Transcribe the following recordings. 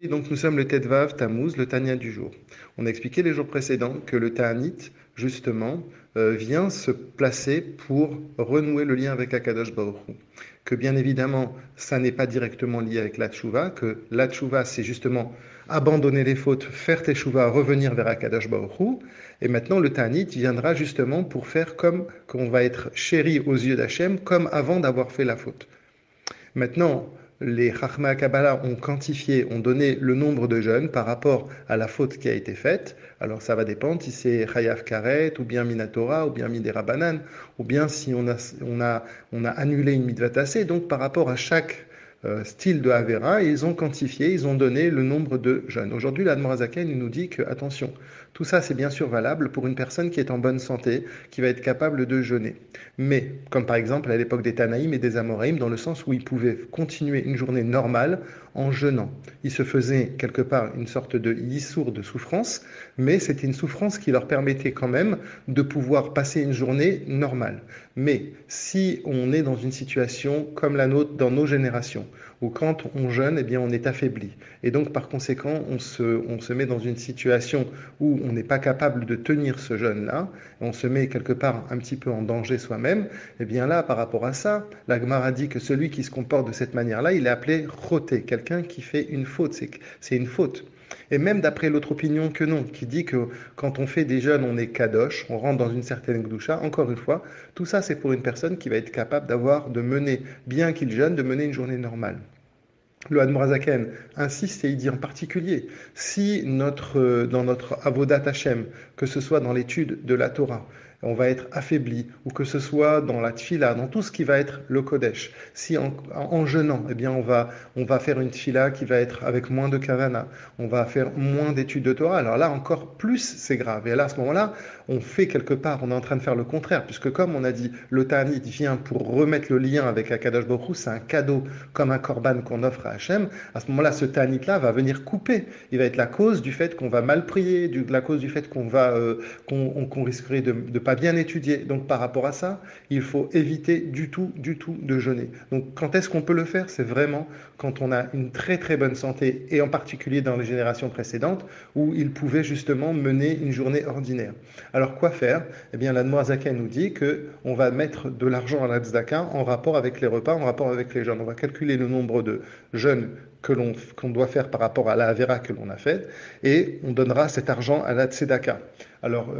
Et donc nous sommes le Tetvav Tammuz, le Tanya du jour. On a expliqué les jours précédents que le Ta'anit, justement, vient se placer pour renouer le lien avec Akadosh Baruch Hu. Que bien évidemment, ça n'est pas directement lié avec la Tchouva, que la Tchouva, c'est justement abandonner les fautes, faire teshuva, revenir vers Akadosh Baruch Hu. Et maintenant, le Ta'anit viendra justement pour faire comme qu'on va être chéri aux yeux d'Hachem, comme avant d'avoir fait la faute. Maintenant, les Chachma Kabbalah ont quantifié, ont donné le nombre de jeûnes par rapport à la faute qui a été faite. Alors ça va dépendre si c'est Chayav Karet, ou bien Minatora, ou bien Midera Banan, ou bien si on a annulé une mitzvah tassée. Donc par rapport à chaque style de Havera, ils ont quantifié, ils ont donné le nombre de jeûnes. Aujourd'hui, l'Admorazaken nous dit que, attention, tout ça c'est bien sûr valable pour une personne qui est en bonne santé, qui va être capable de jeûner. Mais, comme par exemple à l'époque des Tanaïm et des Amoraïm, dans le sens où ils pouvaient continuer une journée normale en jeûnant. Ils se faisaient quelque part une sorte de yissour de souffrance, mais c'était une souffrance qui leur permettait quand même de pouvoir passer une journée normale. Mais si on est dans une situation comme la nôtre dans nos générations, où quand on jeûne, eh bien on est affaibli. Et donc par conséquent, on se met dans une situation où on n'est pas capable de tenir ce jeûne-là, on se met quelque part un petit peu en danger soi-même, et bien là, par rapport à ça, la Gemara dit que celui qui se comporte de cette manière-là, il est appelé choté, quelqu'un qui fait une faute, c'est une faute. Et même d'après l'autre opinion que non, qui dit que quand on fait des jeûnes, on est kadosh, on rentre dans une certaine gdoucha, encore une fois, tout ça c'est pour une personne qui va être capable de mener, bien qu'il jeûne, de mener une journée normale. Le Hadmorazaken insiste et il dit en particulier, si dans notre avodat Hashem, que ce soit dans l'étude de la Torah, on va être affaibli, ou que ce soit dans la tfila, dans tout ce qui va être le Kodesh, si en jeûnant, eh bien on va faire une tfila qui va être avec moins de kavana, on va faire moins d'études de Torah, alors là encore plus c'est grave. Et là à ce moment-là, on fait quelque part, on est en train de faire le contraire, puisque comme on a dit, le Ta'anit vient pour remettre le lien avec Akadosh Baruch Hu, c'est un cadeau comme un korban qu'on offre à Hachem, à ce moment-là, ce ta'anit-là va venir couper. Il va être la cause du fait qu'on va mal prier, la cause du fait qu'on risquerait de ne pas bien étudier. Donc par rapport à ça, il faut éviter du tout de jeûner. Donc quand est-ce qu'on peut le faire? C'est vraiment quand on a une très très bonne santé, et en particulier dans les générations précédentes, où il pouvait justement mener une journée ordinaire. Alors quoi faire? Eh bien, l'Admorazaken nous dit que on va mettre de l'argent à la tzedaka en rapport avec les repas, en rapport avec les jeûnes. On va calculer le nombre de jeûnes qu'on doit faire par rapport à la Avera que l'on a faite, et on donnera cet argent à la tzedaka. Alors,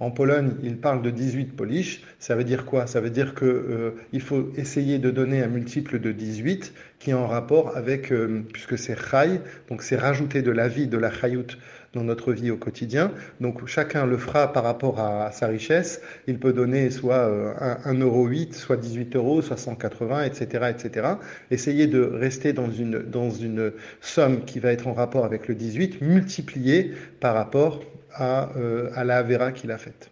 en Pologne, il parle de 18 polish. Ça veut dire quoi? Ça veut dire qu'il faut essayer de donner un multiple de 18 qui est en rapport avec, puisque c'est chai, donc c'est rajouter de la vie, de la chayout dans notre vie au quotidien. Donc chacun le fera par rapport à sa richesse. Il peut donner soit 1,08 €, soit 18 euros, soit 180, etc., etc. Essayez de rester dans une somme qui va être en rapport avec le 18, multipliée par rapport à la Avera qu'il a faite.